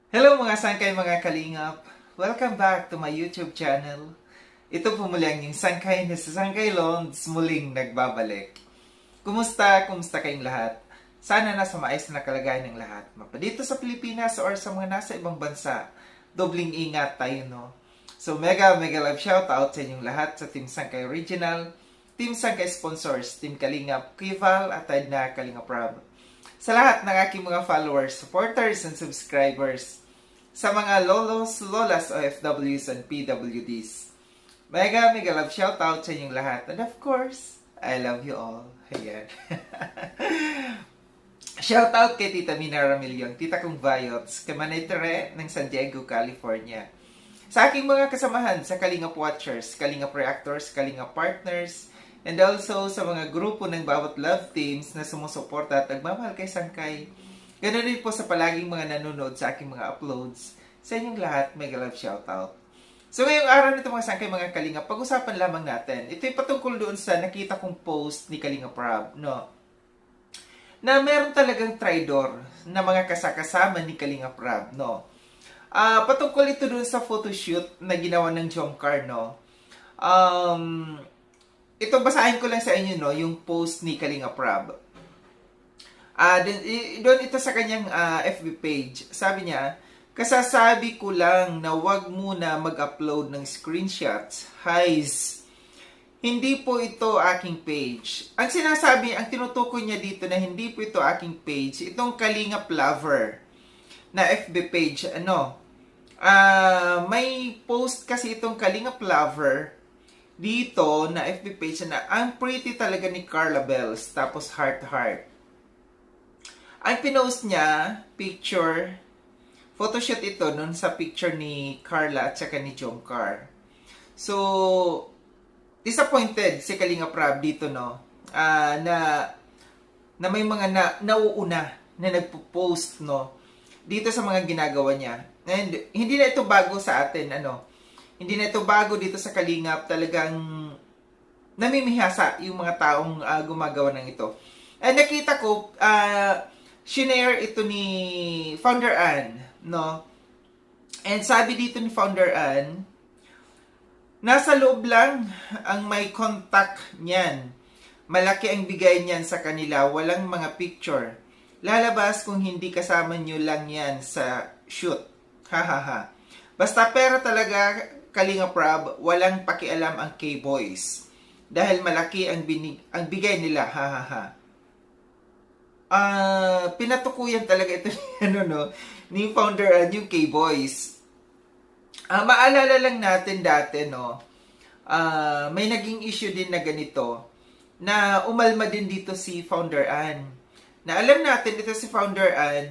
Hello mga sangkay mga kalingap! Welcome back to my YouTube channel. Ito po muli ang yung sangkay na sa Sangkay Londs muling nagbabalik. Kumusta? Kumusta kayong lahat? Sana nasa maayos na kalagayan ng lahat. Mapadito sa Pilipinas or sa mga nasa ibang bansa. Dobling ingat tayo, no? So mega love shout out sa inyong lahat sa Team Sangkay Original, Team Sangkay Sponsors, Team Kalingap Kival at na Kalingap Rob. Sa lahat ng aking mga followers, supporters, and subscribers, sa mga lolos, lolas, OFWs, and PWDs. Mega love shoutout sa inyong lahat. And of course, I love you all. Ayan. Shoutout kay Tita Mina Ramillion, Tita Kong Vayots, kay Manay Tere ng San Diego, California. Sa aking mga kasamahan sa Kalingap Watchers, Kalingap Reactors, Kalingap Partners, and also sa mga grupo ng bawat love teams na sumusuporta at nagmamahal kay Sangkay. Ganun din po sa palaging mga nanonood sa aking mga uploads. Sa inyong lahat, mega love shoutout. So ngayong araw nito mga Sangkay mga Kalingap, pag-usapan lamang natin. Ito'y patungkol doon sa nakita kong post ni Kalingap Rob, no? Na meron talagang traidor na mga kasakasama ni Kalingap Rob, no? Patungkol ito doon sa photoshoot na ginawa ng Jomcar, no? Ito basahin ko lang sa inyo, no, yung post ni Kalingap Rob. Doon ito sa kanyang FB page. Sabi niya, kasasabi ko lang na wag muna mag-upload ng screenshots. Highs. Hindi po ito aking page. Ang sinasabi, ang tinutukoy niya dito na hindi po ito aking page, itong Kalingap Lover na FB page, may post kasi itong Kalingap Lover dito na FB page na ang pretty talaga ni Carla Bells, tapos heart. Ang pinost niya, picture, photoshoot ito nun sa picture ni Carla at saka ni Jomcar. So, disappointed si Kalingap Rob dito, no? Na may mga nauuna na nagpo-post, no? Dito sa mga ginagawa niya. And hindi na ito bago sa atin, Hindi na ito bago dito sa Kalingap, talagang namimihasa yung mga taong gumagawa ng ito. And nakita ko, shinare ito ni Founder Ann, no? And sabi dito ni Founder Ann, nasa loob lang ang may contact niyan. Malaki ang bigay niyan sa kanila, walang mga picture. Lalabas kung hindi kasama nyo lang yan sa shoot. Hahaha. Basta pera talaga, Kalingap Rob, walang pakialam ang K-Boys. Dahil malaki ang bigay nila, hahaha. Pinatukuyan talaga ito ni Founder yung K-Boys. Maalala lang natin dati, may naging issue din na ganito, na umalma din dito si Founder Ann. Na alam natin, ito si Founder Ann,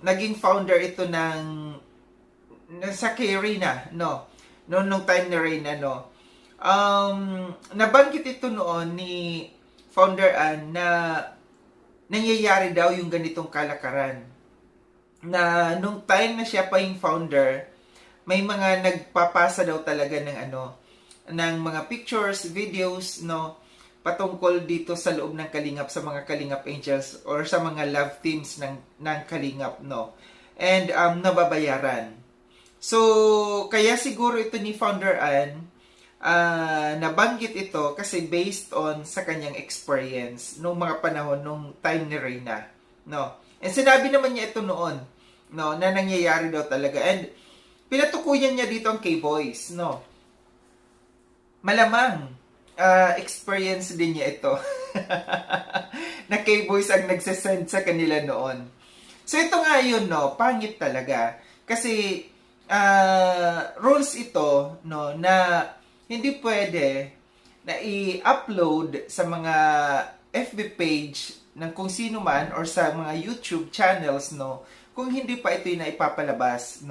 naging founder ito sa kay Reyna, nung time ni Reyna, nabanggit ito noon ni Founder Ann na nangyayari daw yung ganitong kalakaran. Na nung time na siya pa yung founder, may mga nagpapasa daw talaga ng mga pictures, videos, patungkol dito sa loob ng Kalingap, sa mga Kalingap Angels or sa mga love teams ng Kalingap, and nababayaran. So, kaya siguro ito ni Founder Ann, nabanggit ito kasi based on sa kanyang experience nung mga panahon, nung time ni Reyna. And sinabi naman niya ito noon, na nangyayari daw talaga. And pinatukuyan niya dito ang K-Boys, Malamang, experience din niya ito. Na K-Boys ang nagsasend sa kanila noon. So, ito nga yun, pangit talaga. Kasi, rules ito na hindi pwede na i-upload sa mga FB page ng kung sino man or sa mga YouTube channels kung hindi pa ito na ipapalabas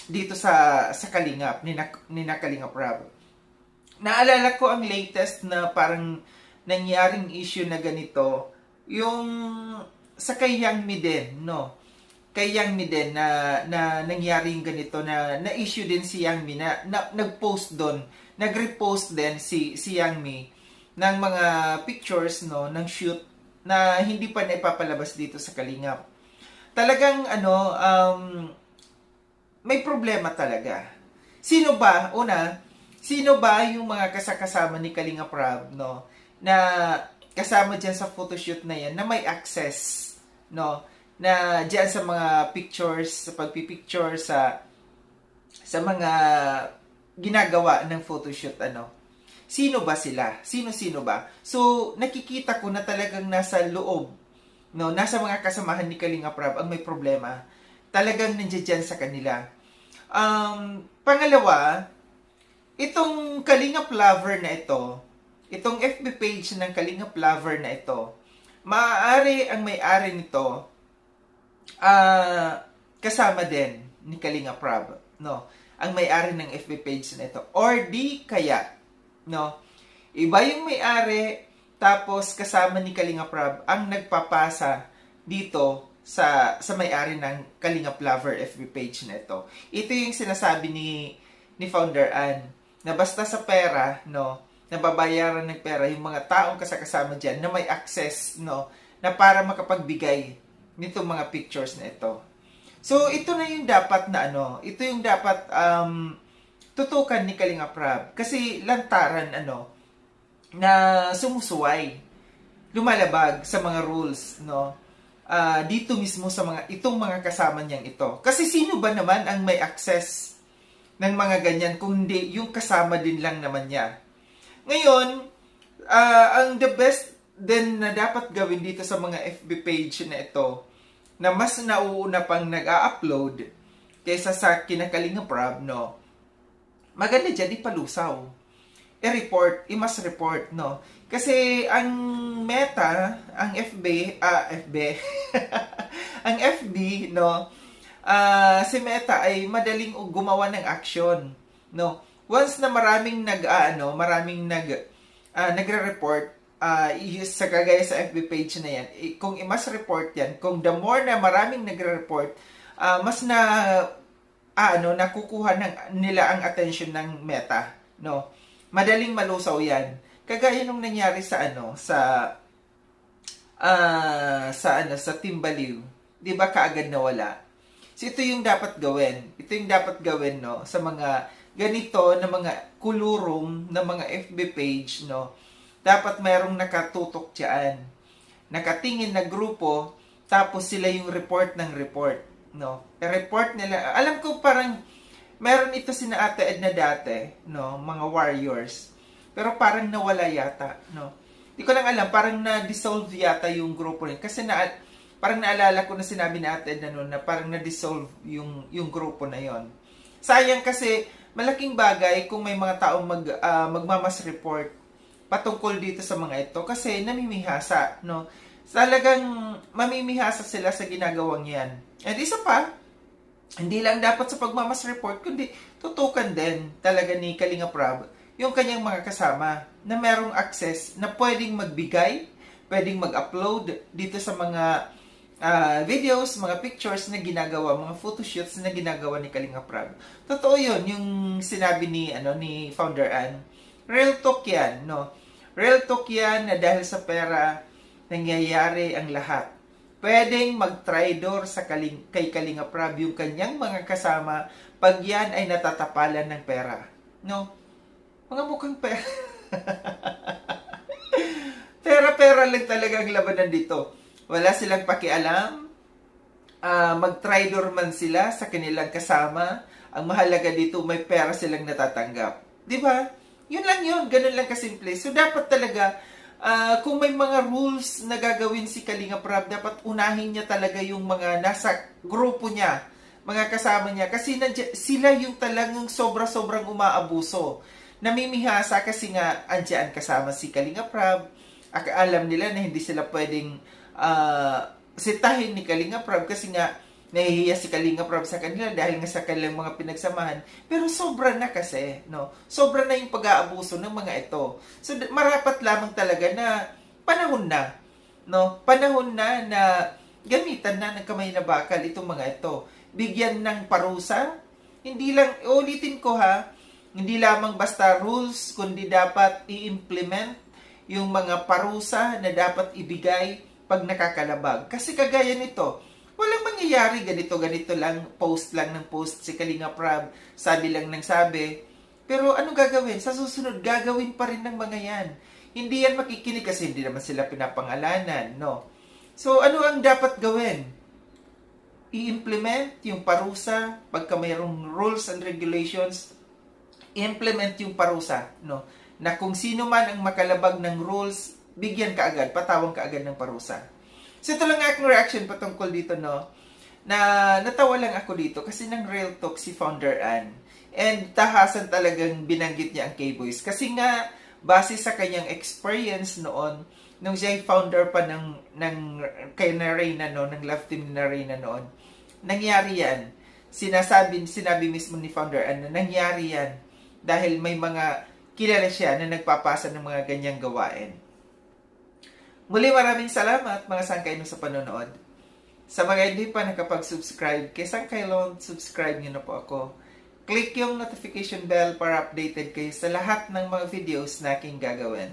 dito sa Kalingap ni Kalingap Rob. Naalala ko ang latest na parang nangyaring issue na ganito yung sa kay Yang Mi din, kay Yang Mi din na nangyari yung ganito na issue din si Yang Mi na nag-post doon, nag-repost din si Yang Mi ng mga pictures ng shoot na hindi pa na ipapalabas dito sa Kalingap. talagang may problema talaga. Sino ba, sino ba yung mga kasama ni Kalinga Prab, no, na kasama dyan sa photoshoot na yan, na may access, no, na dyan sa mga pictures, sa pagpipicture, sa mga ginagawa ng photoshoot, sino ba sila? Sino-sino ba? So, nakikita ko na talagang nasa loob, no, nasa mga kasamahan ni Kalinga Prab ang may problema. Talagang nandiyan sa kanila. Pangalawa, itong Kalingap Lover na ito, itong FB page ng Kalingap Lover na ito, maaari ang may-ari nito kasama din ni Kalinga Prab, no? Ang may-ari ng FB page na ito. Or di kaya, no? Iba yung may-ari, tapos kasama ni Kalinga Prab ang nagpapasa dito sa may-ari ng Kalingap Lover FB page na ito. Ito yung sinasabi ni Founder Ann, na basta sa pera, no, nababayaran ng pera yung mga taong kasama diyan na may access, no, na para makapagbigay nitong mga pictures na ito. So, ito na yung dapat na ito yung dapat tutukan ni Kalinga Prab. Kasi lantaran, na sumusuway, lumalabag sa mga rules, no, dito mismo sa itong mga kasama niyang ito. Kasi sino ba naman ang may access ng mga ganyan kung hindi yung kasama din lang naman niya. Ngayon, ang the best din na dapat gawin dito sa mga FB page na ito, na mas nauuna pang nag-a-upload kaysa sa kinakalinga Prab, no, maganda dyan, ipalusaw. I-mas report, no. Kasi ang Meta, ang ang FB, no, si Meta ay madaling gumawa ng action, no. Once na maraming nagre-report, sa kagaya sa FB page na yan, kung i-mas report yan, kung the more na maraming nagre-report, mas nakukuha nila ang attention ng Meta, no. Madaling malusaw yan. Kagaya nung nangyari sa Timbaliw, 'di ba, kaagad nawala. So ito yung dapat gawin. Ito yung dapat gawin, no, sa mga ganito na mga kulurum na mga FB page, no. Dapat mayroong nakatutok diyan. Nakatingin na grupo, tapos sila yung report ng report, no. I-report nila. Alam ko parang meron ito sina Ate Edna dati, no, mga warriors. Pero parang nawala yata, no. Hindi ko lang alam, parang na-dissolve yata yung grupo rin. Kasi parang naalala ko na sinabi ni Ate Edna noon na parang na-dissolve yung grupo na yon. Sayang kasi malaking bagay kung may mga taong magmamas report patungkol dito sa mga ito kasi namimihasa, no. Talagang mamimihasa sila sa ginagawang yan. At isa pa, hindi lang dapat sa pagmamas report, kundi tutukan din talaga ni Kalinga Prab yung kanyang mga kasama na merong access na pwedeng magbigay, pwedeng mag-upload dito sa mga videos, mga pictures na ginagawa, mga photoshoots na ginagawa ni Kalinga Prab. Totoo yun, yung sinabi ni Founder Ann. Real talk yan, no? Real talk yan na dahil sa pera, nangyayari ang lahat. Pwedeng mag-tridor kay Kalinga Prab yung kanyang mga kasama pag yan ay natatapalan ng pera. No? Mga mukhang pera. Pera-pera lang talaga ang labanan dito. Wala silang pakialam. Mag-tridor man sila sa kanilang kasama. Ang mahalaga dito, may pera silang natatanggap. Di ba? Yun lang yun. Ganun lang kasimple. So, dapat talaga, kung may mga rules na gagawin si Kalinga Prab, dapat unahin niya talaga yung mga nasa grupo niya, mga kasama niya. Kasi sila yung talagang sobra-sobrang umaabuso. Namimihasa kasi nga andyan kasama si Kalinga Prab. Alam nila na hindi sila pwedeng sitahin ni Kalinga Prab kasi nga nahihiya si Kalinga Prab sa kanila dahil nga sa kanilang mga pinagsamahan. Pero sobra na kasi, no? Sobra na yung pag-aabuso ng mga ito. So, marapat lamang talaga na panahon na, no? Panahon na gamitan na ng kamay na bakal itong mga ito. Bigyan ng parusa. Hindi lang, ulitin ko ha, hindi lamang basta rules, kundi dapat i-implement yung mga parusa na dapat ibigay pag nakakalabag. Kasi kagaya nito, walang mangyayari, ganito lang, post lang ng post si Kalinga Prab, sabi lang ng sabi. Pero ano gagawin? Sa susunod, gagawin pa rin ng mga yan. Hindi yan makikinig kasi hindi naman sila pinapangalanan, no? So, ano ang dapat gawin? I-implement yung parusa, pagka mayroong rules and regulations, i-implement yung parusa, no? Na kung sino man ang makalabag ng rules, bigyan ka agad, patawang ka agad ng parusa. So, ito lang aking reaction patungkol dito, no? Na natawa lang ako dito kasi ng Real Talk si Founder Ann. And tahasan talagang binanggit niya ang K-Boys. Kasi nga, base sa kanyang experience noon, nung siya founder pa ng kay Narena, no, ng love team ni Narena noon, nangyari yan. Sinabi mismo ni Founder Ann na nangyari yan dahil may mga kilala siya na nagpapasa ng mga ganyang gawain. Muli maraming salamat mga sangkaino sa panonood. Sa mga hindi pa nakapag-subscribe, kay Sangkailon, subscribe niyo na po ako. Click yung notification bell para updated kayo sa lahat ng mga videos na aking gagawin.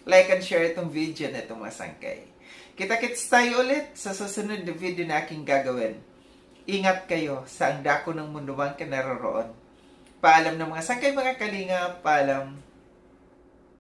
Like and share itong video na itong mga sangkay. Kita-kits tayo ulit sa susunod na video na aking gagawin. Ingat kayo sa ang dako ng mundo man ka naroroon. Paalam ng mga sangkay mga kalinga, paalam.